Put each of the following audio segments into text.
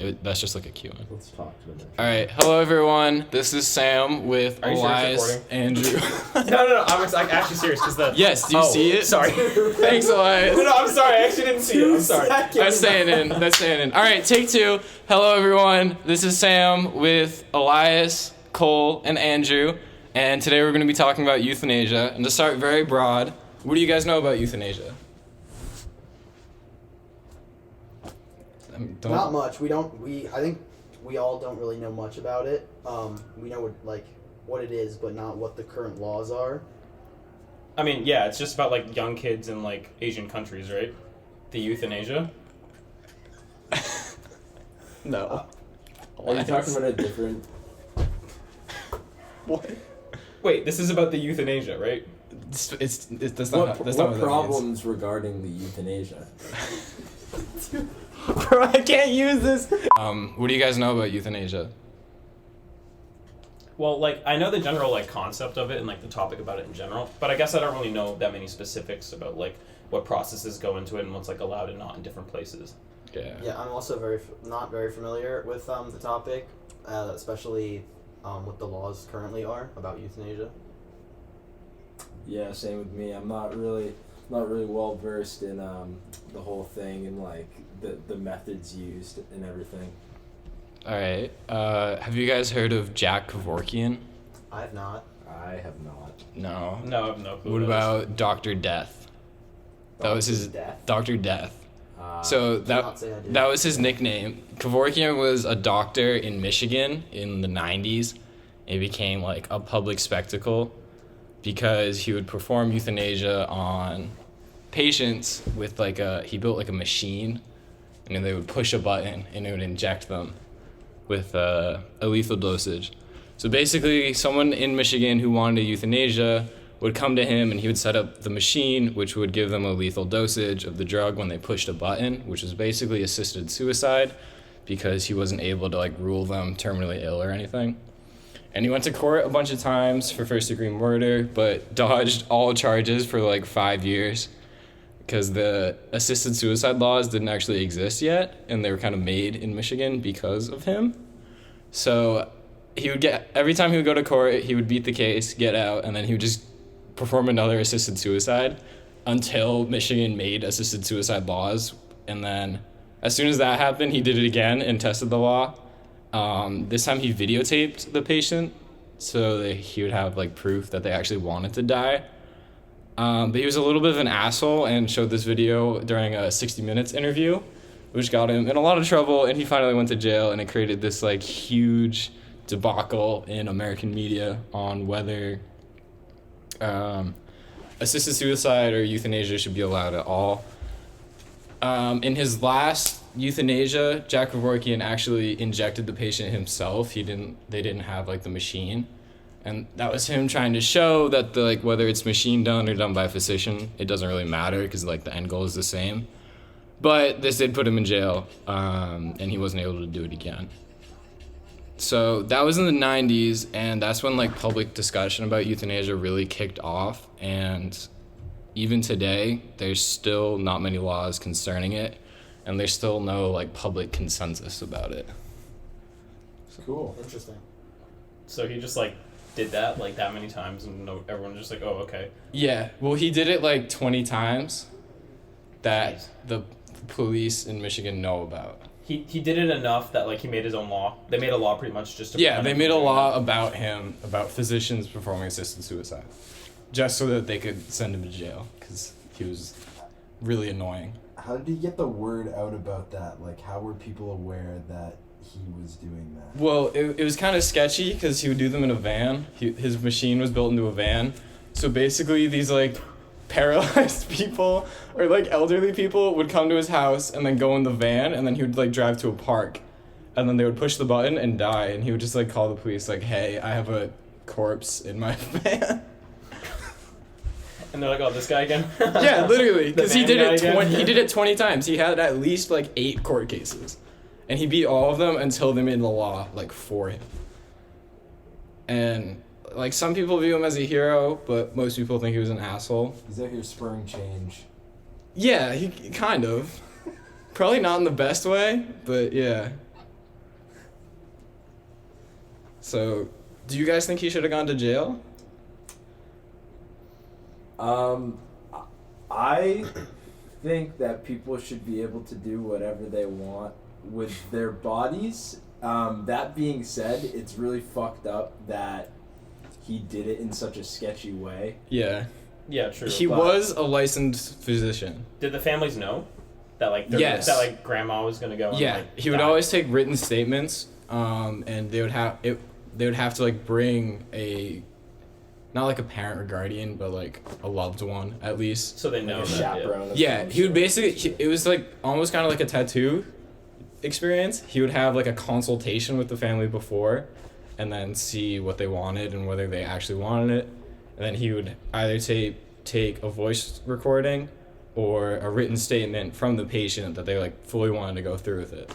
That's just like a cue in. Let's talk to them. All right, hello everyone. This is Sam with Are you Elias, serious Andrew. No. I was like actually serious because the. Yes, do you see it? Sorry. Thanks, Elias. No, I'm sorry. I actually didn't see it. I'm sorry. That's staying in. All right, take two. Hello everyone. This is Sam with Elias, Cole, and Andrew, and today we're going to be talking about euthanasia. And to start very broad, what do you guys know about euthanasia? Not much. I think we all don't really know much about it. We know what it is, but not what the current laws are. I mean, yeah, it's just about like young kids in like Asian countries, right? The euthanasia. No. Are you talking about a different? What? Wait, this is about the euthanasia, right? That's What not what that means. problems regarding the euthanasia? Bro, I can't use this. What do you guys know about euthanasia? Well, like I know the general like concept of it and like the topic about it in general, but I guess I don't really know that many specifics about like what processes go into it and what's like allowed and not in different places. Yeah. Yeah, I'm also not very familiar with the topic, especially what the laws currently are about euthanasia. Yeah, same with me. I'm not really well versed in the whole thing and like the methods used and everything. All right. Have you guys heard of Jack Kevorkian? I have not. I have not. No. No, I have no clue. What about Dr. Death? That was his Death? Dr. Death. So Cannot say I did. that was his nickname. Kevorkian was a doctor in Michigan in the 90s. It became like a public spectacle because he would perform euthanasia on patients with he built like a machine, and then they would push a button and it would inject them with a lethal dosage. So basically someone in Michigan who wanted euthanasia would come to him and he would set up the machine, which would give them a lethal dosage of the drug when they pushed a button, which was basically assisted suicide because he wasn't able to like rule them terminally ill or anything. And he went to court a bunch of times for first-degree murder, but dodged all charges for like 5 years because the assisted suicide laws didn't actually exist yet, and they were kind of made in Michigan because of him. So every time he would go to court, he would beat the case, get out, and then he would just perform another assisted suicide until Michigan made assisted suicide laws. And then as soon as that happened, he did it again and tested the law. This time he videotaped the patient so that he would have like proof that they actually wanted to die. But he was a little bit of an asshole and showed this video during a 60 Minutes interview, which got him in a lot of trouble, and he finally went to jail, and it created this like huge debacle in American media on whether assisted suicide or euthanasia should be allowed at all. In his last euthanasia, Jack Kevorkian actually injected the patient himself. They didn't have like the machine. And that was him trying to show that whether it's machine done or done by a physician, it doesn't really matter because like the end goal is the same. But this did put him in jail, and he wasn't able to do it again. So that was in the 90s, and that's when like public discussion about euthanasia really kicked off. And even today, there's still not many laws concerning it, and there's still no like public consensus about it. Cool. Interesting. So he just like did that like that many times, and everyone just like, oh, okay. Yeah, well, he did it like 20 times that Jeez. the police in Michigan know about. He did it enough that like he made his own law. They made a law pretty much just to. Yeah, prevent they him made a from doing law that. about him, about physicians performing assisted suicide, just so that they could send him to jail, because he was really annoying. How did he get the word out about that? Like, how were people aware that he was doing that? Well, it was kind of sketchy, because he would do them in a van. His machine was built into a van. So basically, these, like, paralyzed people, or, like, elderly people would come to his house and then go in the van, and then he would, like, drive to a park. And then they would push the button and die, and he would just, like, call the police, like, hey, I have a corpse in my van. And they're like, oh, this guy again? Yeah, literally, because he van did guy it. again? He did it 20 times. He had at least like 8 court cases, and he beat all of them until they made the law like for him. And like some people view him as a hero, but most people think he was an asshole. He's out here spurring change. Yeah, he kind of. Probably not in the best way, but yeah. So, do you guys think he should have gone to jail? I think that people should be able to do whatever they want with their bodies. That being said, it's really fucked up that he did it in such a sketchy way. Yeah. Yeah, true. He but- was a licensed physician. Did the families know that like Yes. that like grandma was gonna go? And, Yeah, like, he would die? always take written statements, and they would have to like bring a, not like a parent or guardian, but like a loved one at least. So they know Like a that, chaperone. of Yeah, some he would sort. basically. It was like almost kind of like a tattoo experience. He would have like a consultation with the family before, and then see what they wanted and whether they actually wanted it, and then he would either take a voice recording or a written statement from the patient that they like fully wanted to go through with it.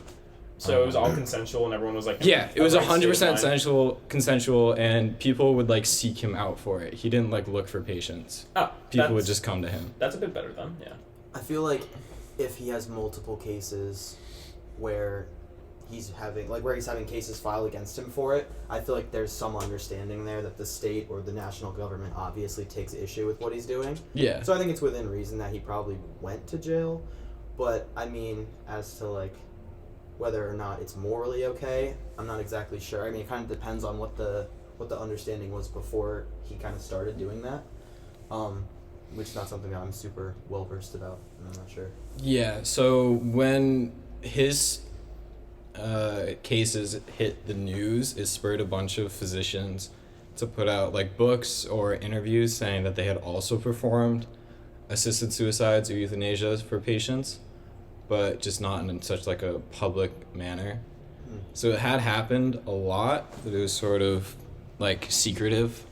So it was all consensual, and everyone was like, Yeah, it was a right state of 100% mind. consensual, and people would like seek him out for it. He didn't like look for patients. Oh, People would that's- just come to him. That's a bit better then. Yeah. I feel like if he has multiple cases where he's having cases filed against him for it, I feel like there's some understanding there that the state or the national government obviously takes issue with what he's doing. Yeah. So I think it's within reason that he probably went to jail. But I mean, as to like whether or not it's morally okay, I'm not exactly sure. I mean, it kind of depends on what the understanding was before he kind of started doing that. Which is not something that I'm super well versed about. I'm not sure. Yeah, so when his cases hit the news, it spurred a bunch of physicians to put out like books or interviews saying that they had also performed assisted suicides or euthanasia for patients, but just not in such like a public manner. So it had happened a lot, but it was sort of like secretive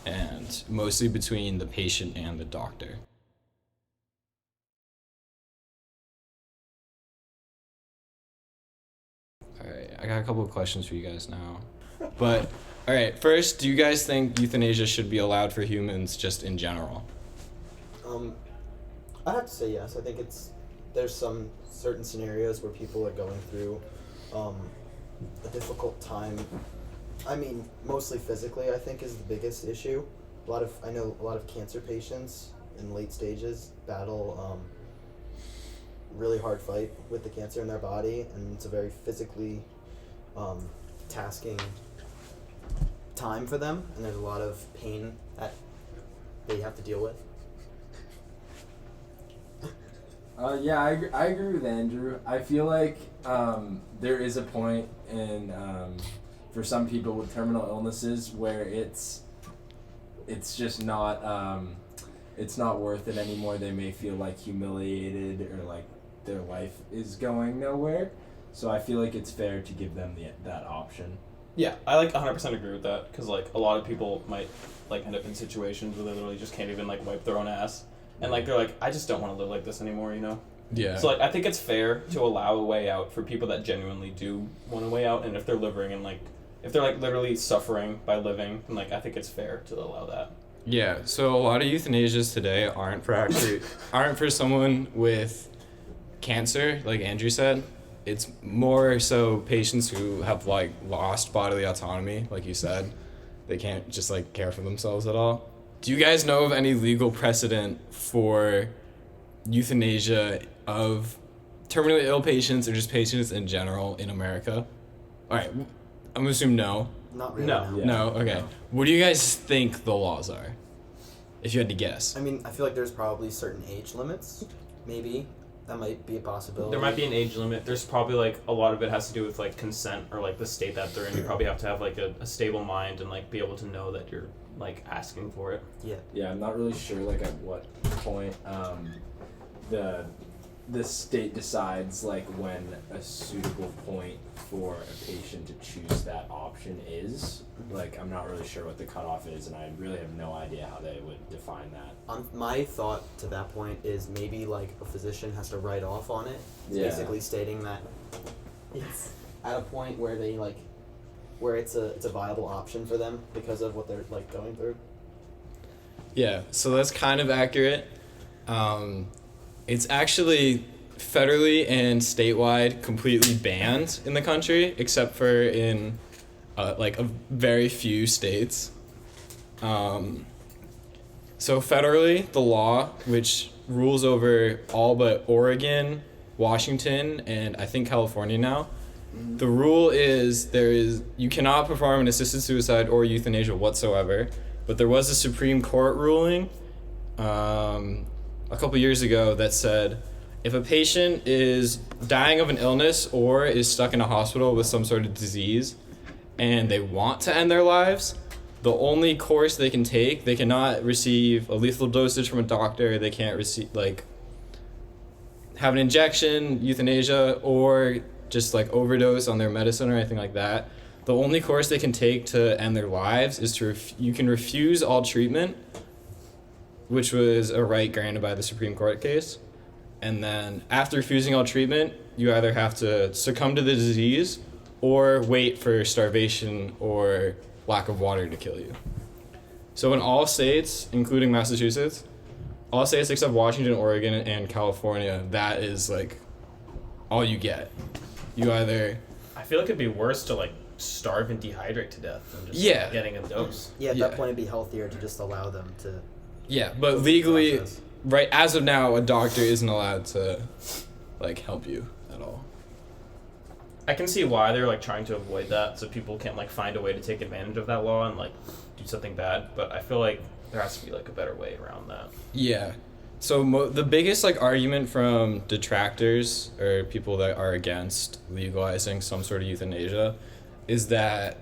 and mostly between the patient and the doctor. Alright, I got a couple of questions for you guys now. But, alright, first, do you guys think euthanasia should be allowed for humans just in general? I'd have to say yes. I think there's some certain scenarios where people are going through a difficult time. I mean, mostly physically, I think, is the biggest issue. I know a lot of cancer patients in late stages battle really hard fight with the cancer in their body, and it's a very physically tasking time for them, and there's a lot of pain that they have to deal with. Yeah, I agree with Andrew. I feel like there is a point in for some people with terminal illnesses where it's just not it's not worth it anymore. They may feel like humiliated or like their life is going nowhere. So I feel like it's fair to give them that option. Yeah, I like 100% agree with that, because like a lot of people might like end up in situations where they literally just can't even like wipe their own ass, and like they're like, I just don't want to live like this anymore, you know. Yeah. So like I think it's fair to allow a way out for people that genuinely do want a way out, and if they're living and like if they're like literally suffering by living, then like I think it's fair to allow that. Yeah, so a lot of euthanasias today aren't for someone with cancer, like Andrew said. It's more so patients who have like lost bodily autonomy, like you said. They can't just like care for themselves at all. Do you guys know of any legal precedent for euthanasia of terminally ill patients or just patients in general in America? All right, I'm gonna assume no. Not really. No. No. Yeah. No, okay. What do you guys think the laws are? If you had to guess. I mean, I feel like there's probably certain age limits. Maybe that might be a possibility. There might be an age limit. There's probably like a lot of it has to do with like consent or like the state that they're in. You probably have to have like a stable mind and like be able to know that you're like asking for it. Yeah. Yeah, I'm not really sure like at what point the state decides like when a suitable point for a patient to choose that option is. Like I'm not really sure what the cutoff is, and I really have no idea how they would define that. My thought to that point is maybe like a physician has to write off on it, Yeah. basically stating that it's at a point where they like, where it's a viable option for them because of what they're like going through. Yeah, so that's kind of accurate. It's actually federally and statewide completely banned in the country, except for in like a very few states. So federally, the law, which rules over all but Oregon, Washington, and I think California now, the rule is you cannot perform an assisted suicide or euthanasia whatsoever. But there was a Supreme Court ruling a couple years ago that said if a patient is dying of an illness or is stuck in a hospital with some sort of disease and they want to end their lives, the only course they can take, they cannot receive a lethal dosage from a doctor, they can't receive, have an injection, euthanasia, or just, overdose on their medicine or anything like that. The only course they can take to end their lives is you can refuse all treatment, which was a right granted by the Supreme Court case. And then after refusing all treatment, you either have to succumb to the disease or wait for starvation or lack of water to kill you. So in all states, including Massachusetts, all states except Washington, Oregon, and California, that is all you get. You either... I feel like it'd be worse to starve and dehydrate to death than just getting a dose. Yeah, at that point it'd be healthier to just allow them to... Yeah, but legally, right, as of now, a doctor isn't allowed to, help you at all. I can see why they're trying to avoid that, so people can't find a way to take advantage of that law and do something bad. But I feel like there has to be a better way around that. Yeah. So the biggest argument from detractors or people that are against legalizing some sort of euthanasia is that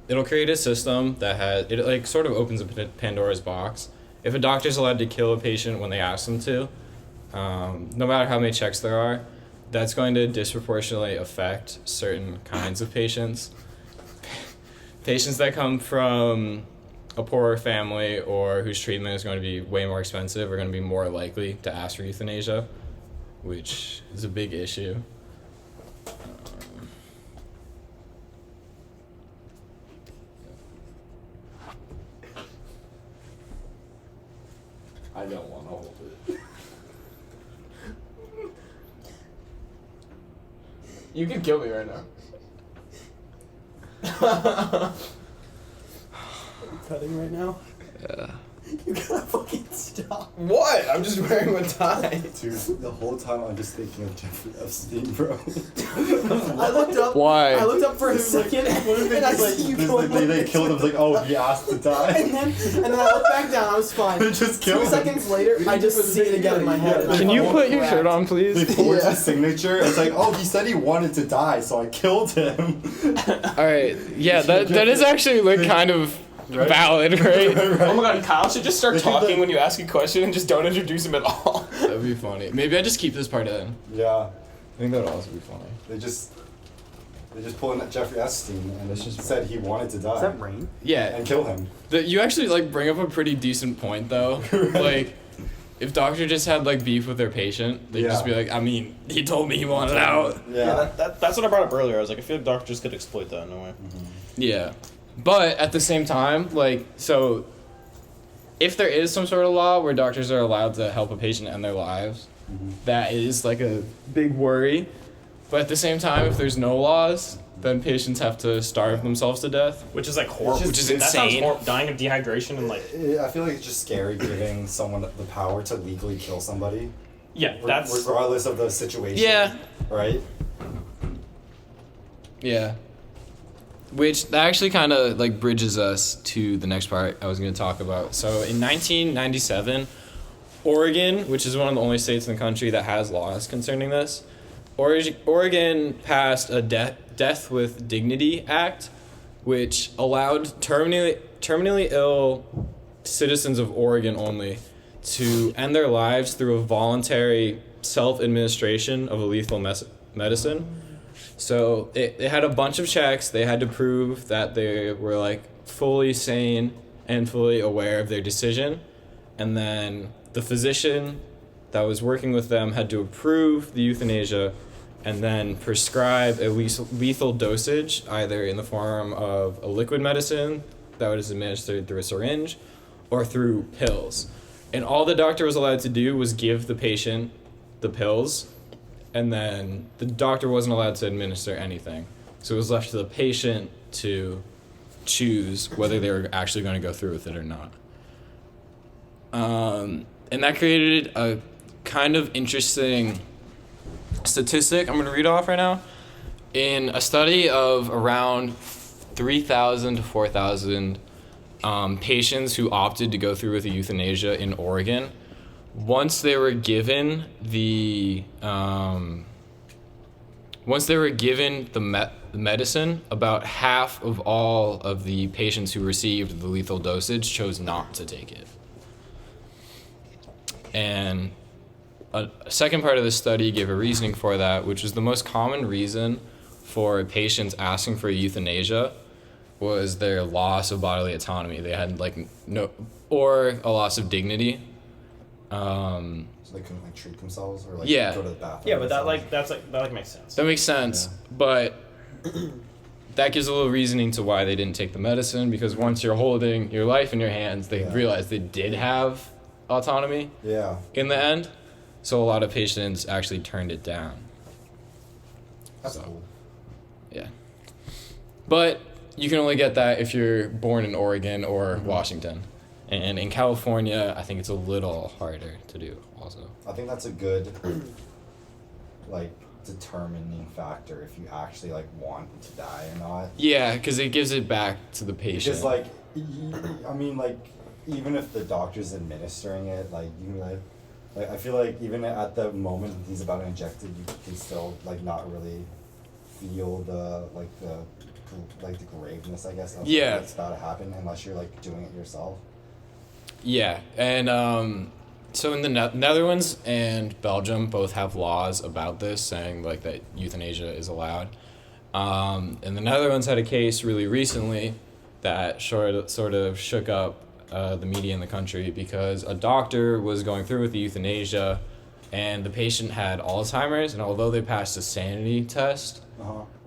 it'll create a system that sort of opens a Pandora's box. If a doctor's allowed to kill a patient when they ask them to, no matter how many checks there are, that's going to disproportionately affect certain kinds of patients. Patients that come from a poorer family or whose treatment is going to be way more expensive are going to be more likely to ask for euthanasia, which is a big issue. I don't want to hold it. You can kill me right now. Cutting right now? Yeah. You gotta fucking stop. What? I'm just wearing a tie. Dude, the whole time I'm just thinking of Jeffrey Epstein, bro. I looked up. Why? I looked up for a second, What if they and I just see you going they killed him, oh, he asked to die. and then I looked back down. I was fine. They just killed 2 him. seconds later, I just see it again in my head. and I Can you fucking put your cracked. shirt on, They please? forged his signature. It's oh, he said he wanted to die, so I killed him. All right. Yeah, that is actually kind of Right? valid, right? Oh my god, Kyle should just start They think talking that- when you ask a question and just don't introduce him at all. That'd be funny. Maybe I just keep this part in. Yeah, I think that would also be funny. they just pulled in Jeffrey Epstein and they just said he wanted to die Is that rain? Yeah. and kill him. You actually bring up a pretty decent point though. If doctor just had beef with their patient, they'd just be I mean, he told me he wanted out. Yeah. That's what I brought up earlier. I was I feel like doctors could exploit that in a way. Yeah. But at the same time, so if there is some sort of law where doctors are allowed to help a patient end their lives, that is a big worry. But at the same time, if there's no laws, then patients have to starve themselves to death. Which is horrible. Which is That sounds insane. horrible. Dying of dehydration and I feel like it's just scary giving someone the power to legally kill somebody, yeah, that's regardless of the situation. Yeah. Right? Yeah. Which that actually kind of bridges us to the next part I was going to talk about. So in 1997, Oregon, which is one of the only states in the country that has laws concerning this, Oregon passed a Death with Dignity Act, which allowed terminally ill citizens of Oregon only to end their lives through a voluntary self-administration of a lethal medicine. So it had a bunch of checks. They had to prove that they were fully sane and fully aware of their decision. And then the physician that was working with them had to approve the euthanasia and then prescribe a lethal dosage, either in the form of a liquid medicine that was administered through a syringe or through pills. And all the doctor was allowed to do was give the patient the pills, and then the doctor wasn't allowed to administer anything. So it was left to the patient to choose whether they were actually going to go through with it or not. And that created a kind of interesting statistic I'm going to read off right now. In a study of around 3,000 to 4,000 patients who opted to go through with euthanasia in Oregon, once they were given the medicine, about half of all of the patients who received the lethal dosage chose not to take it. And a second part of the study gave a reasoning for that, which was the most common reason for patients asking for euthanasia was their loss of bodily autonomy. They had or a loss of dignity. So they couldn't treat themselves or Yeah. go to the bathroom. Yeah, but that makes sense. That makes sense, but that gives a little reasoning to why they didn't take the medicine, because once you're holding your life in your hands, they realized they did have autonomy Yeah. in the end. So a lot of patients actually turned it down. That's So, cool. yeah. But you can only get that if you're born in Oregon or Washington. And in California, I think it's a little harder to do also. I think that's a good, determining factor if you actually, want to die or not. Yeah, because it gives it back to the patient. Because, even if the doctor's administering it, you can I feel like even at the moment he's about to inject it, you can still, not really feel the graveness, I guess, of what's about to happen unless you're, doing it yourself. Yeah, and so in the Netherlands and Belgium both have laws about this, saying that euthanasia is allowed. And the Netherlands had a case really recently that sort of shook up the media in the country, because a doctor was going through with the euthanasia, and the patient had Alzheimer's, and although they passed a sanity test,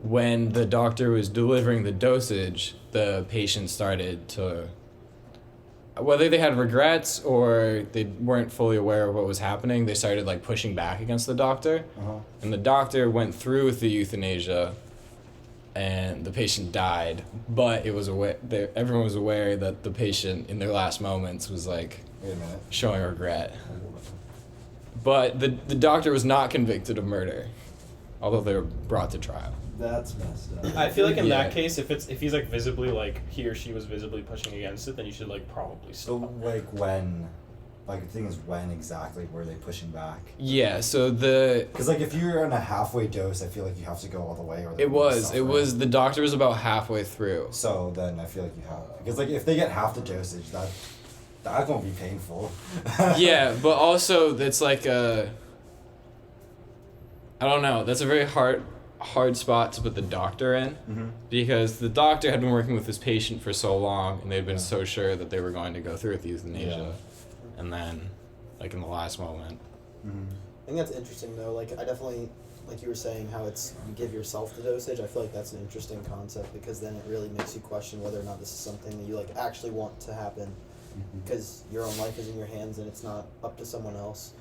when the doctor was delivering the dosage, the patient started to, whether they had regrets or they weren't fully aware of what was happening, they started pushing back against the doctor. And the doctor went through with the euthanasia, and the patient died, but everyone was aware that the patient in their last moments was Wait a minute. showing regret. But the doctor was not convicted of murder, although they were brought to trial. That's messed up. I feel like in Yeah. that case, if he's visibly he or she was visibly pushing against it, then you should probably So, stop. when? The thing is, when exactly were they pushing back? Yeah, so the Because, if you're on a halfway dose, I feel like you have to go all the way. Or it was the doctor was about halfway through. So then I feel like you have, because if they get half the dosage, that's gonna be painful. Yeah, but also it's I don't know, that's a very hard spot to put the doctor in, because the doctor had been working with this patient for so long, and they'd been so sure that they were going to go through with euthanasia, and then in the last moment. I think that's interesting though. I definitely, you were saying, how it's you give yourself the dosage. I feel like that's an interesting concept, because then it really makes you question whether or not this is something that you actually want to happen, because your own life is in your hands and it's not up to someone else.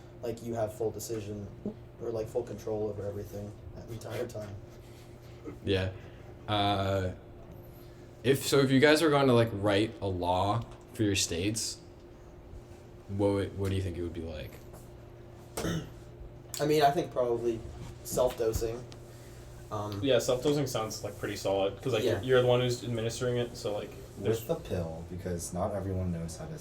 You have full decision or full control over everything that entire time. Yeah. If you guys were going to write a law for your states, what do you think it would be like? I mean, I think probably self-dosing. Yeah, self-dosing sounds pretty solid, because Yeah. you're the one who's administering it, so there's. With the pill, because not everyone knows how to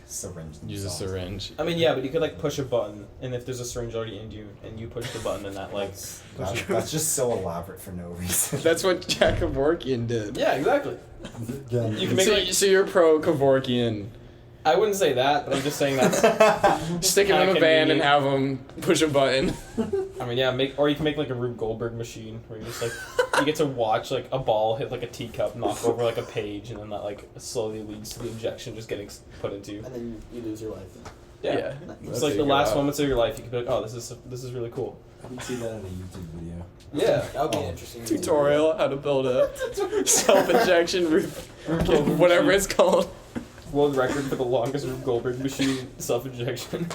syringe themselves. Use a syringe. I mean, yeah, but you could push a button, and if there's a syringe already in you, and you push the button, and that That's just so elaborate for no reason. That's what Jack Kevorkian did. Yeah, exactly. You can make So you're pro Kevorkian. I wouldn't say that, but I'm just saying that's. Stick him in a Kinda van and convenient. have him push a button. I mean, yeah, or you can make a Rube Goldberg machine where you just you get to watch a ball hit a teacup, knock over a page, and then that slowly leads to the injection just getting put into you. And then you lose your life. Yeah, Yeah. it's That's the it, last wow. moments of your life. You can be like, oh, this is really cool. I can see that in a YouTube video. Yeah. That would be an interesting Tutorial how to build a self-injection whatever it's called. World record for the longest Rube Goldberg machine self-injection.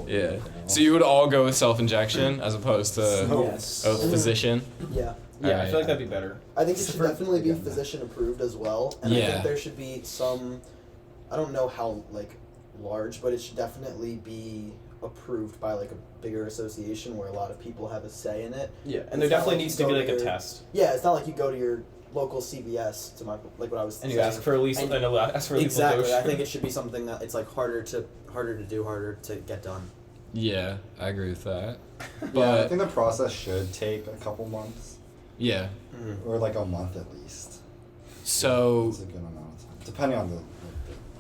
Yeah. So you would all go with self-injection as opposed to Yes. a physician? Yeah. Yeah, I feel like that'd be better. I think it should For- definitely be again, physician approved as well, and I Yeah. think there should be some. I don't know how like large, but it should definitely be approved by like a bigger association where a lot of people have a say in it. Yeah, and It's there not definitely like needs you to be go like to a your- test, Yeah, it's not like you go to your local CVS to my like what I was and you saying. ask for a lethal, And- ask for a lethal Exactly. dose. I think it should be something that it's like harder to do, harder to get done. Yeah, I agree with that. Yeah, I But think the process should take a couple months, yeah, or like a month at least. so It's a good amount of time, depending on the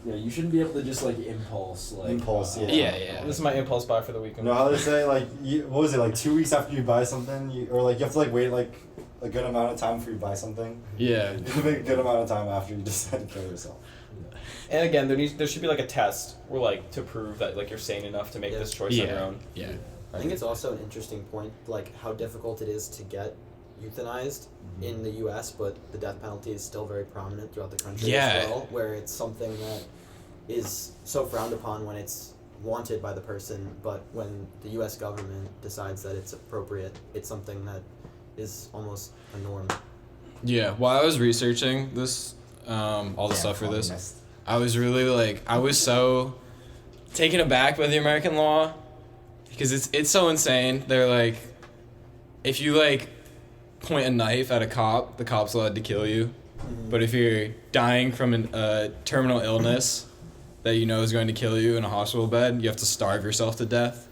Yeah, you shouldn't be able to just like impulse like. Impulse, yeah. yeah. This is my impulse buy for the You weekend. know how they say like what was it like 2 weeks after you buy something or like you have to like wait like a good amount of time before you buy something. Yeah. You have to wait a good amount of time after you decide to kill yourself. And again, there should be like a test where like to prove that like you're sane enough to make Yeah. this choice on your Yeah. own. Yeah. I think it's also an interesting point, like how difficult it is to get euthanized in the U.S., but the death penalty is still very prominent throughout the country Yeah. as well, where it's something that is so frowned upon when it's wanted by the person, but when the U.S. government decides that it's appropriate, it's something that is almost a norm. Yeah. While I was researching this, all the Yeah, stuff for this, communist. I was really like, I was so taken aback by the American law because it's so insane. They're like, if you like point a knife at a cop, the cop's allowed to kill you. But if you're dying from a terminal illness that you know is going to kill you in a hospital bed, you have to starve yourself to death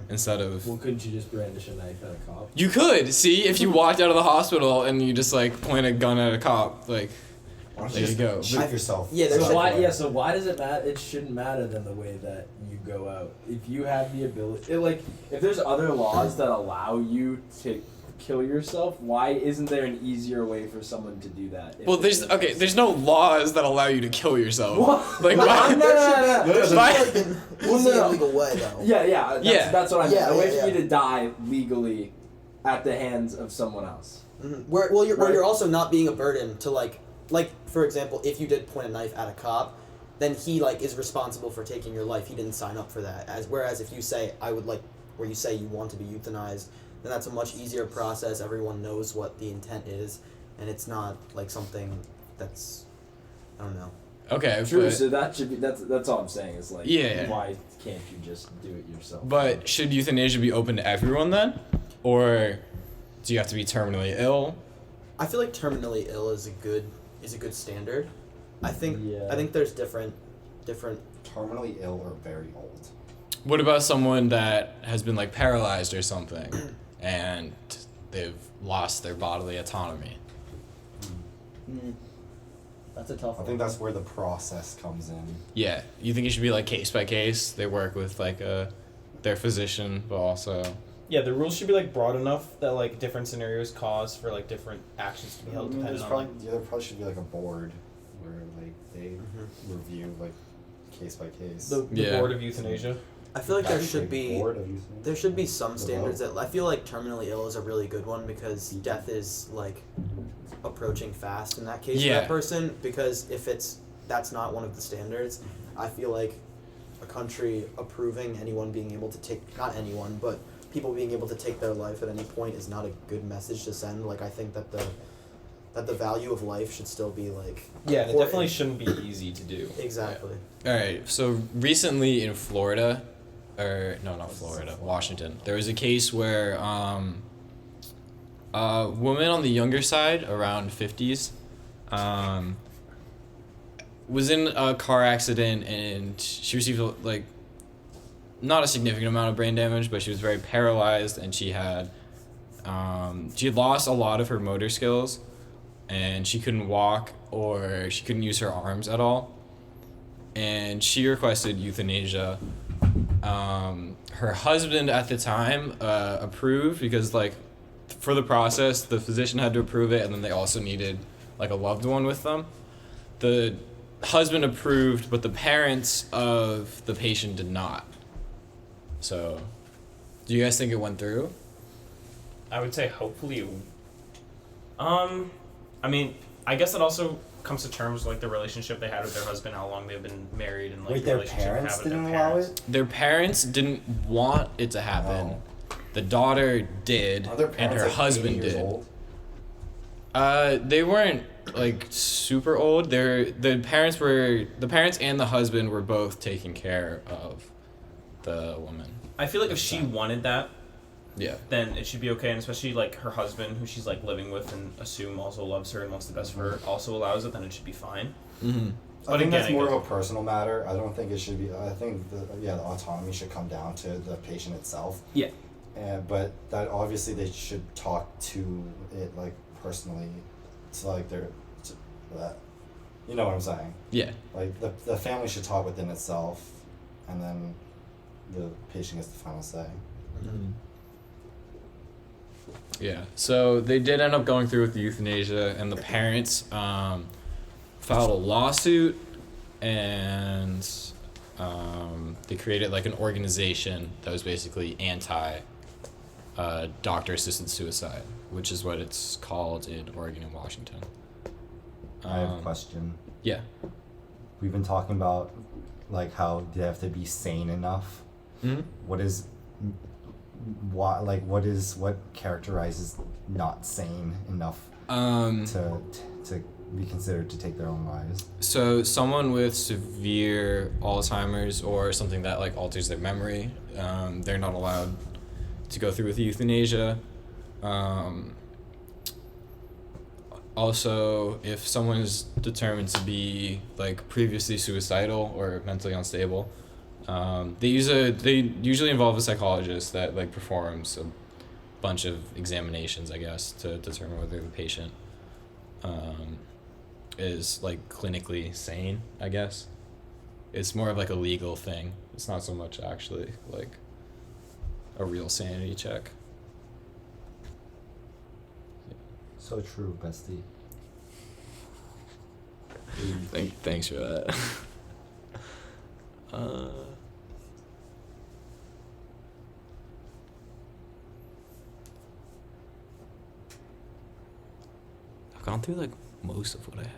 instead of. Well, couldn't you just brandish a knife at a cop? You could see if you walked out of the hospital and you just like point a gun at a cop, like Why don't there you just go. shoot yourself? Yeah, there's So like- why? Yeah. So why does it matter? It shouldn't matter then the way that you go out. If you have the ability, like, if there's other laws that allow you to kill yourself, why isn't there an easier way for someone to do that? If Well, it's there's no laws that allow you to kill yourself. What? Like No, why? no. There should Why- be like an Well, easy no. and legal way though. Yeah. That's what I mean. Yeah, a way yeah, for you yeah. to die legally at the hands of someone else. Where Right. you're also not being a burden to like for example, if you did point a knife at a cop, then he like is responsible for taking your life. He didn't sign up for that. Whereas if you say I would like, where you say you want to be euthanized, then that's a much easier process. Everyone knows what the intent is, and it's not like something that's, I don't know. Okay, True. but, So that should be that's all I'm saying is like, Yeah. why can't you just do it yourself? but should euthanasia be open to everyone then, or do you have to be terminally ill? I feel like terminally ill is a good standard. I think Yeah. there's different. Terminally ill or very old. What about someone that has been like paralyzed or something, and they've lost their bodily autonomy? That's a tough I think that's where the process comes in. Yeah, you think it should be like case by case? They work with like their physician, but also. Yeah, the rules should be like broad enough that like different scenarios cause for like different actions to be held depending There's on. probably there probably should be like a board where like they review like case by case. the Yeah. board of euthanasia. I feel like there Actually, should be board of euthanasia? there should be some The standards vote. that I feel like terminally ill is a really good one because death is like approaching fast in that case for Yeah. that person, because if that's not one of the standards, I feel like a country approving anyone being able to take, not anyone, but people being able to take their life at any point is not a good message to send. Like I think that the value of life should still be like Yeah, and it important. definitely shouldn't be easy to do. Exactly. All right, so recently in Florida, or no, not Florida, Washington, there was a case where a woman on the younger side, around 50s, was in a car accident and she received like not a significant amount of brain damage, but she was very paralyzed and she had lost a lot of her motor skills and she couldn't walk or she couldn't use her arms at all. And she requested euthanasia. Her husband at the time approved because like for the process the physician had to approve it and then they also needed like a loved one with them. The husband approved but the parents of the patient did not. So do you guys think it went through? I would say hopefully. I mean, I guess it also comes to terms with like the relationship they had with their husband, how long they've been married, and like Wait, the their relationship they parents have with didn't their allow parents. it? Their parents didn't want it to happen. Oh. The daughter did Are their and parents her like 80 husband years did. old? They weren't like super old. The parents and the husband were both taking care of the woman. I feel like if she wanted that, Yeah. then it should be okay, and especially like her husband, who she's like living with and assume also loves her and wants the best for her, also allows it, then it should be fine. Mm-hmm. I think that's again, more it of goes- a personal matter. I don't think it should be. I think the autonomy should come down to the patient itself. Yeah. But that obviously they should talk to it like personally, to like you know what I'm saying? Yeah. Like the family should talk within itself, and then the patient gets the final say. Yeah. So they did end up going through with the euthanasia, and the parents filed a lawsuit, and they created like an organization that was basically anti doctor-assisted suicide, which is what it's called in Oregon and Washington. I have a question. Yeah. We've been talking about like how they have to be sane enough. Mm-hmm. What characterizes not sane enough to be considered to take their own lives? So someone with severe Alzheimer's or something that like alters their memory, they're not allowed to go through with euthanasia. Also, if someone is determined to be like previously suicidal or mentally unstable, they usually involve a psychologist that like performs a bunch of examinations, I guess, to determine whether the patient is like clinically sane, I guess. It's more of like a legal thing. It's not so much actually like a real sanity check. So true, bestie. Thanks for that. I've gone through like most of what I had.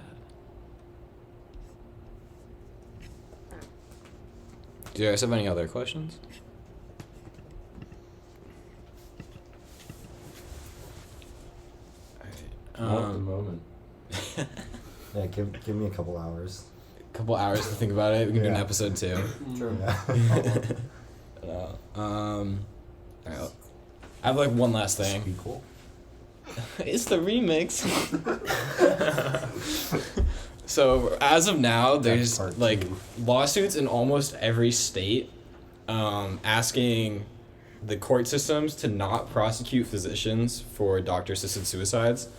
Do you guys have any other questions? Not at the moment. Yeah, give me a couple hours. Couple hours to think about it. We can do an Yeah. episode 2. True. Yeah. Alright. I have like one last thing. Be cool. It's the remix. So as of now, there's part like 2. lawsuits in almost every state, asking the court systems to not prosecute physicians for doctor-assisted suicides,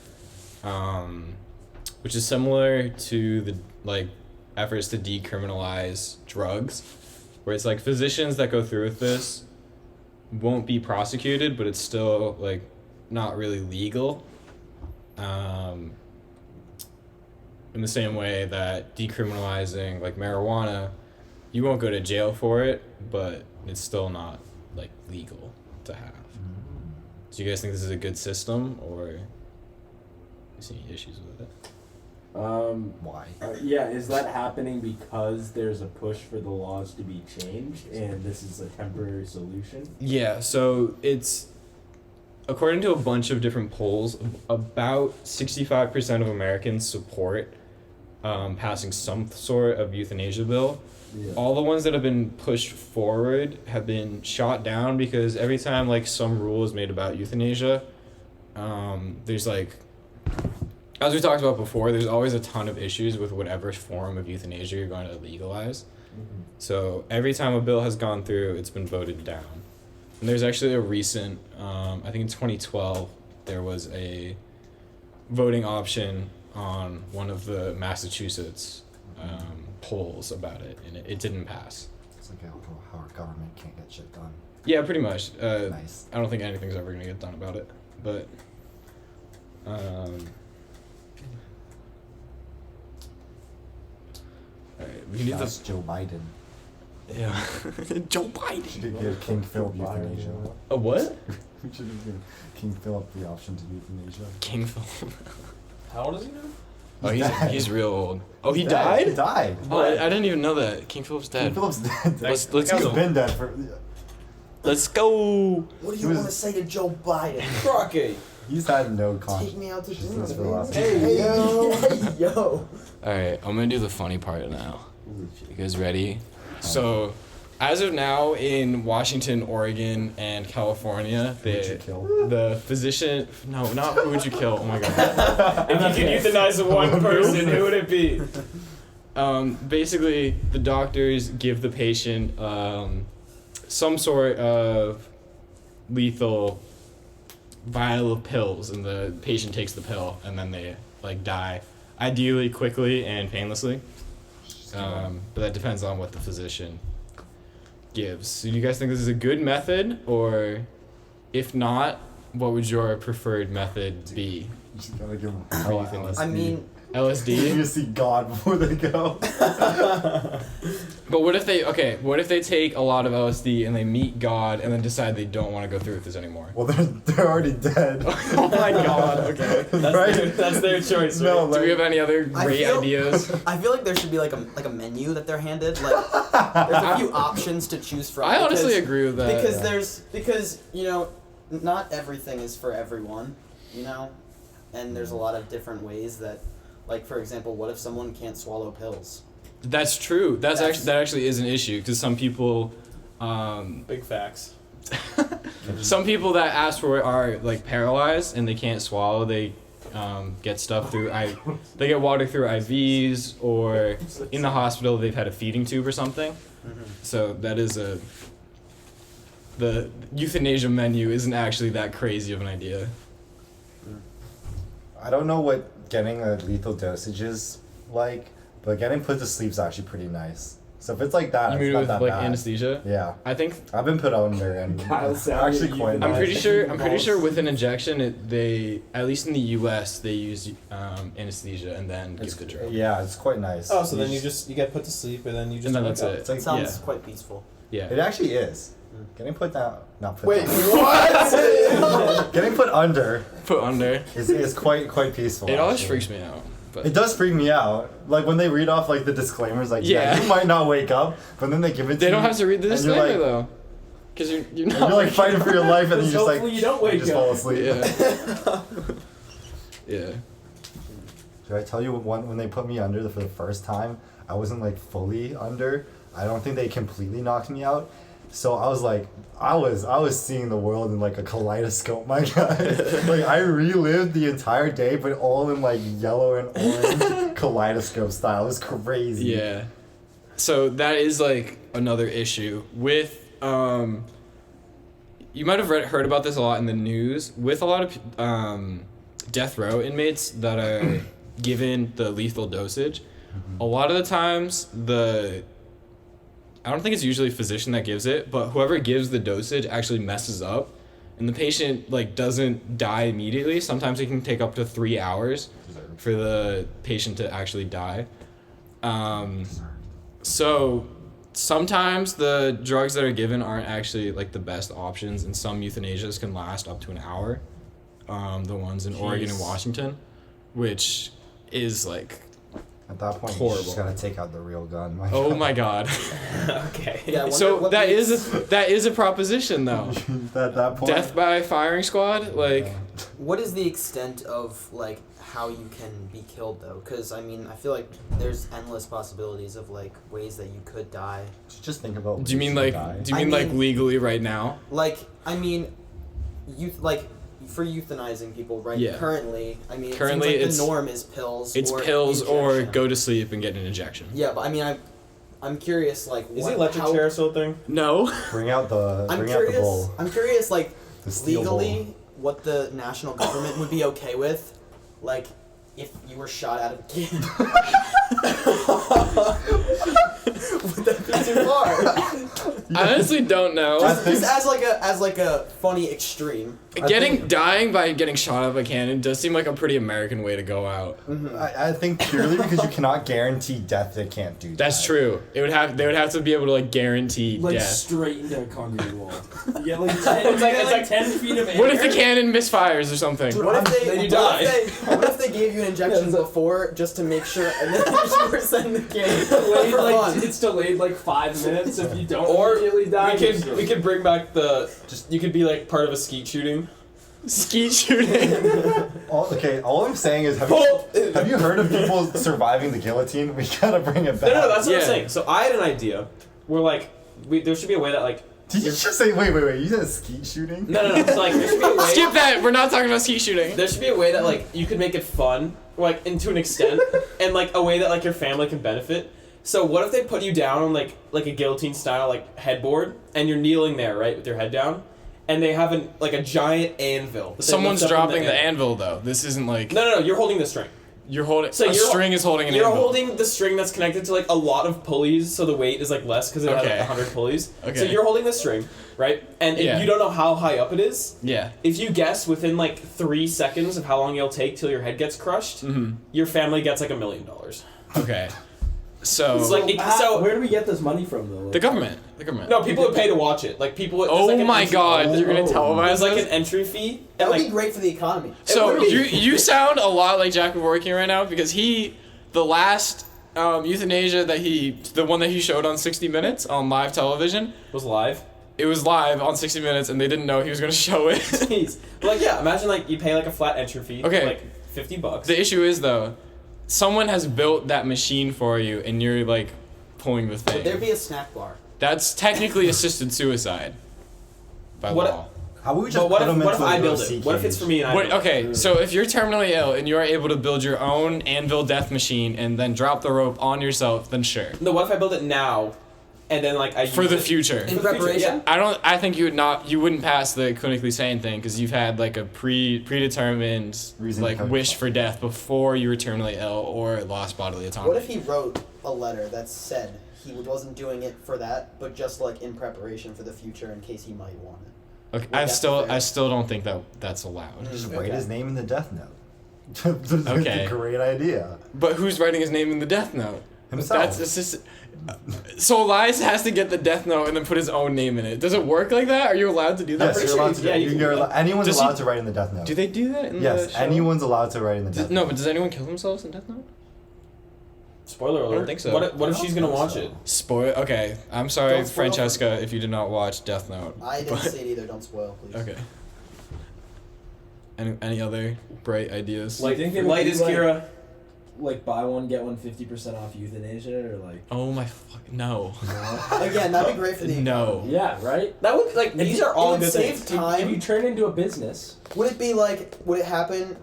which is similar to the like efforts to decriminalize drugs, where it's like physicians that go through with this won't be prosecuted, but it's still like not really legal. In the same way that decriminalizing like marijuana, you won't go to jail for it, but it's still not like legal to have. Do you guys think this is a good system, or you see any issues with it? Why? Yeah, is that happening because there's a push for the laws to be changed and this is a temporary solution? Yeah, so it's, according to a bunch of different polls, about 65% of Americans support passing some sort of euthanasia bill. Yeah. All the ones that have been pushed forward have been shot down because every time like some rule is made about euthanasia, there's like, as we talked about before, there's always a ton of issues with whatever form of euthanasia you're going to legalize. Mm-hmm. So every time a bill has gone through, it's been voted down. And there's actually a recent, I think in 2012, there was a voting option on one of the Massachusetts polls about it, and it didn't pass. It's like how our government can't get shit done. Yeah, pretty much. Nice. I don't think anything's ever gonna get done about it, but alright, we can do That's Joe Biden. yeah. Joe Biden. Should give King Philip euthanasia. A what? We should have given King Philip the option to euthanasia. King Phil. How old is he now? Oh, he's real old. Oh, he He died? died. Oh, I didn't even know that. King Philip's King dead. Philip's dead. Let's He's go. been dead for. Let's go. What do He you was- want to say to Joe Biden? Crockett. He's had no Take conscience. me out to dinner, Just for the baby. last Hey, yo. Hey, yo. Alright, I'm gonna do the funny part now. You guys ready? So, as of now, in Washington, Oregon, and California, Who'd you kill? the physician. No, not who would you kill? Oh my god. If you could euthanize one person, who would it be? Basically, the doctors give the patient some sort of lethal vial of pills, and the patient takes the pill, and then they die, ideally quickly and painlessly. But that depends on what the physician gives. So do you guys think this is a good method, or if not, what would your preferred method be? You just gotta give him What do you think? LSD. I mean, You LSD? see God before they go. But what if they take a lot of LSD and they meet God and then decide they don't want to go through with this anymore? Well, they're already dead. Oh my god, okay. That's their choice, right? No, Do we have any other great ideas? I feel like there should be like a menu that they're handed. Like there's a few options to choose from. I honestly because- agree with that. Because you know, not everything is for everyone, you know, and there's a lot of different ways that, like for example, what if someone can't swallow pills? That's true. That actually is an issue, because some people, Big facts. some people that ask for it are paralyzed and they can't swallow. They get stuff through they get water through IVs, or in the hospital they've had a feeding tube or something. Mm-hmm. So that is the euthanasia menu isn't actually that crazy of an idea. I don't know what getting a lethal dosage is like, but getting put to sleep is actually pretty nice. So if it's like that, You it's mean not with that bad. anesthesia? Yeah, I think I've been put under and Kyle it's sounded actually quite euthanized. nice. I'm pretty sure with an injection they at least in the U.S. they use anesthesia and then give the drug. Yeah, it's quite nice. Oh, so then you get put to sleep and then you just And then wake that's up. it. It's like, It sounds yeah. quite peaceful. Yeah. it actually is. Getting put down, not put Wait, down. what? Getting put under Put under. is quite peaceful. It always actually. freaks me out. But It does freak me out. Like when they read off the disclaimers, Yeah. you might not wake up, but then they give it to they you. don't have to read the and you're disclaimer like- though, because you're and not. you're fighting for your life, and then you just Hopefully you don't wake just up. fall asleep. Yeah. Yeah. Should I tell you when they put me under for the first time? I wasn't fully under. I don't think they completely knocked me out. So I was I was seeing the world in a kaleidoscope, my guy. I relived the entire day, but all in yellow and orange kaleidoscope style. It was crazy. Yeah. So that is another issue with you might have heard about this a lot in the news with a lot of death row inmates that are given the lethal dosage. A lot of the times I don't think it's usually a physician that gives it, but whoever gives the dosage actually messes up, and the patient doesn't die immediately. Sometimes it can take up to 3 hours for the patient to actually die. So sometimes the drugs that are given aren't actually the best options, and some euthanasias can last up to an hour. The ones in Oregon and Jeez. Washington, which is At that point, you Horrible. just gotta take out the real gun. My oh God. my god. Okay. Yeah, I wonder So what that makes- is a proposition though. At that point. Death by firing squad, What is the extent of how you can be killed though? Because I mean, I feel like there's endless possibilities of ways that you could die. Just think about. do you mean ways to die. legally right now? I mean, for euthanizing people, right? Yeah. Currently, I mean, Currently, it seems it's- the norm is pills. It's or pills or injection. go to sleep and get an injection. Yeah, but I mean, I'm curious, Is the electric chair still a thing? No. Bring out the I'm bring curious. out the bowl. I'm curious, The steel legally, bowl. what the national government would be okay with, if you were shot out of a cannon. Would that be too far? I honestly don't know. Just as a funny extreme. Dying by getting shot out of a cannon does seem like a pretty American way to go out. I think purely because you cannot guarantee death, they can't do that. That's true. They would have to be able to guarantee death. Straight into a concrete wall. You get It's 10 feet of air. What if the cannon misfires or something? What if they? Then you what die. if they gave you an injection before just to make sure, and then you were sending the cannon for fun? It's delayed 5 minutes if you don't Or immediately die. we could bring back you could be part of a skeet shooting, Skeet shooting. All I'm saying is, have you heard of people surviving the guillotine? We gotta bring it back. No, that's what I'm Yeah. saying. So I had an idea where like there should be a way that like Did you just say, wait, you said skeet shooting? no. So like there should be a way. Skip that. We're not talking about skeet shooting. There should be a way that like you could make it fun, like and to an extent, and like a way that like your family can benefit. So what if they put you down on like a guillotine style like headboard, and you're kneeling there, right, with your head down, and they have a giant anvil. that they Someone's lift up in dropping the air. anvil though. This isn't like No, you're holding the string. you're holding. So a you're- string is holding an You're anvil. holding the string that's connected to like a lot of pulleys, so the weight is like less because it has Okay. like 100 pulleys. Okay. So you're holding the string, right? And Yeah. you don't know how high up it is. Yeah. If you guess within like 3 seconds of how long it'll take till your head gets crushed, your family gets like $1 million. Okay. So It's like so. where do we get this money from though? the government. The government. No, people would pay to watch it. Like people would. there's, Oh like, an my entry- God! You're gonna Oh. televise There's like this? an entry fee. That And would like be great for the economy. So would be. you sound a lot like Jack Kevorkian right now because the last euthanasia the one that he showed on 60 Minutes on live television, was live. it was live on 60 Minutes and they didn't know he was gonna show it. Jeez. But like yeah, imagine like you pay like a flat entry fee. Okay. Like $50. The issue is though, someone has built that machine for you and you're like pulling the Would there thing. be a snack bar? That's technically assisted suicide by What- law. How would we just But what put them if into I a build UFC it? What if it's cage? for me and I? What, build it? okay, so if you're terminally ill and you are able to build your own anvil death machine and then drop the rope on yourself, then sure. No, what if I build it now, and then like I For use the it- future. For the future, preparation? yeah. I think you wouldn't pass the clinically sane thing because you've had like a predetermined Reason like to come wish back. for death before you were terminally ill or lost bodily autonomy. What if he wrote a letter that said he wasn't doing it for that, but just like in preparation for the future in case he might want it? Okay, Would that be I fair? still don't think that's allowed. Just Okay. write his name in the death note. That's Okay. a great idea. But who's writing his name in the death note? Himself. That's it's just. So Elias has to get the death note and then put his own name in it. Does it work like that? Are you allowed to do that? Yes, pretty you're sure allowed to. you- yeah, you can do that. Anyone's Does he- allowed to write in the death note. Do they do that in the Yes, show? anyone's allowed to write in the death No, note. but does anyone kill themselves in death note? Spoiler alert. I don't think so. What if I she's don't gonna think watch so. it? Spoil. Okay, I'm sorry, Don't spoil Francesca, if you did not watch Death Note. I didn't but- see it either. Don't spoil, please. Okay. Any other bright ideas? Like- think they would light do, is like- Kira. Like buy one get one 50% off euthanasia or like. Oh my fuck no. Again, that'd be great for the No. Yeah, right. That would like these are all it would good save things. time. If you turn into a business. Would it be like, would it happen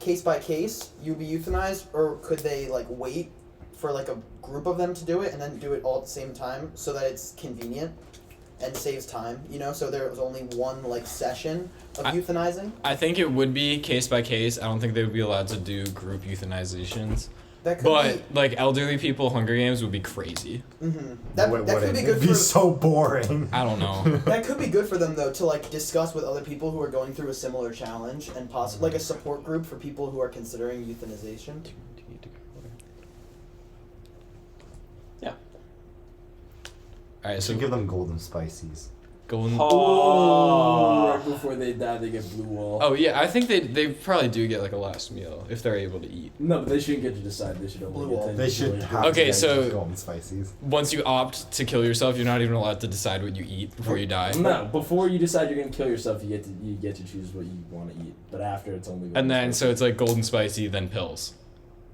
case by case? You'd be euthanized, or could they like wait for like a group of them to do it and then do it all at the same time so that it's convenient and saves time? You know, so there was only one like session of euthanizing. I think it would be case by case. I don't think they would be allowed to do group euthanizations. That could But like elderly people, Hunger Games would be crazy. be. That Wait, that could be it'd good be for. so boring. I don't know. That could be good for them though to like discuss with other people who are going through a similar challenge and possibly like a support group for people who are considering euthanization. All right, so Should give them golden spices. golden. Oh. Right before they die, they get blue wall. Oh yeah, I think they probably do get like a last meal if they're able to eat. No, but they shouldn't get to decide. They should only Blue get wall. to They should enjoy have it. Okay, to so- get golden spices. Once you opt to kill yourself, you're not even allowed to decide what you eat before you die. No, before you decide you're gonna kill yourself, you get to choose what you want to eat. But after, it's only. And then so it's like golden spicy, then pills.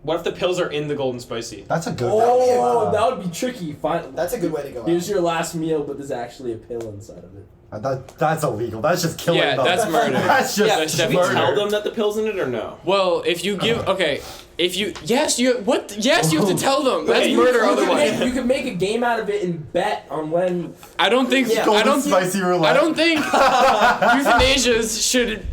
What if the pills are in the golden spicy? That's a good. Oh, that would be tricky. Fine. That's a good way to go. Here's out. your last meal, but there's actually a pill inside of it. That's illegal. That's just killing Yeah, them. that's murder. That's just that's Should we murder. tell them that the pill's in it or no? Well, if you give if you yes you have to tell them. That's Okay, murder You could otherwise. make- you could make a game out of it and bet on when. I don't think Yeah. I golden don't spicy roulette. I don't think euthanasias should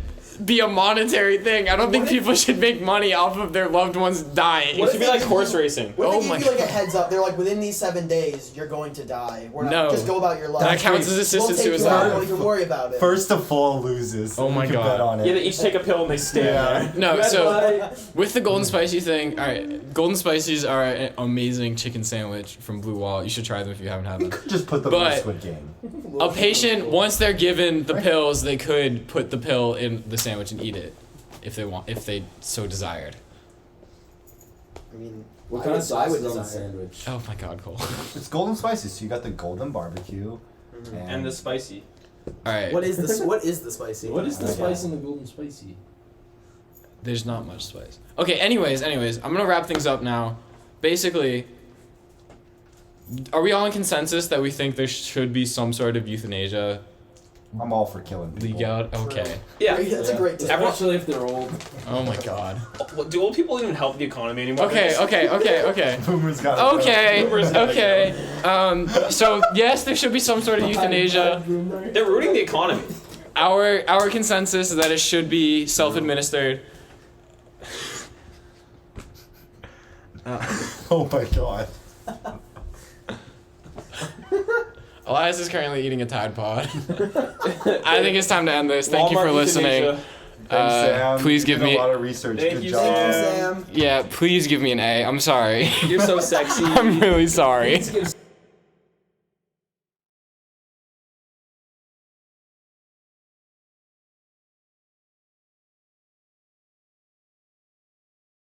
be a monetary thing. I don't think people should make money off of their loved ones dying. It should be like horse racing. What if Oh they my give you like a God. heads up? They're like, within these 7 days, you're going to die. We're not, No. just go about your life. That counts as We'll assisted take you out, suicide. don't even worry about it. First to fall loses. Oh my You can God. Bet on it. Yeah, they each take a pill and they stand Yeah. there. No, Red so light. with the golden spicy thing, all right, golden spices are an amazing chicken sandwich from Blue Wall. You should try them if you haven't had We them. could just put them in But- the Squid Game. A patient, once they're given the pills, they could put the pill in the sandwich and eat it, if they so desired. I mean, What I kind would- of sauce I would is on the desire. sandwich? Oh my God, Cole. It's golden spices. So you got the golden barbecue And the spicy. All right. What is the spicy? What is the Okay. spice in the golden spicy? There's not much spice. Okay, anyways, I'm gonna wrap things up now. Basically, are we all in consensus that we think there should be some sort of euthanasia I'm all for killing people. leak out? Okay. Yeah. That's a great take. Especially if they're old. Oh my god. Do old people even help the economy anymore? Okay. Boomers got Okay. So yes, there should be some sort of euthanasia. They're ruining the economy. Our consensus is that it should be self-administered. Oh my god. Elias is currently eating a Tide Pod. I think it's time to end this. Thank you for Walmart listening. euthanasia. Thanks, Sam. Please You give did me- a lot of research. Thank Good you, job. Thank you, Sam. Sam. Yeah, please give me an A. I'm sorry. You're so sexy. I'm really sorry. Let's give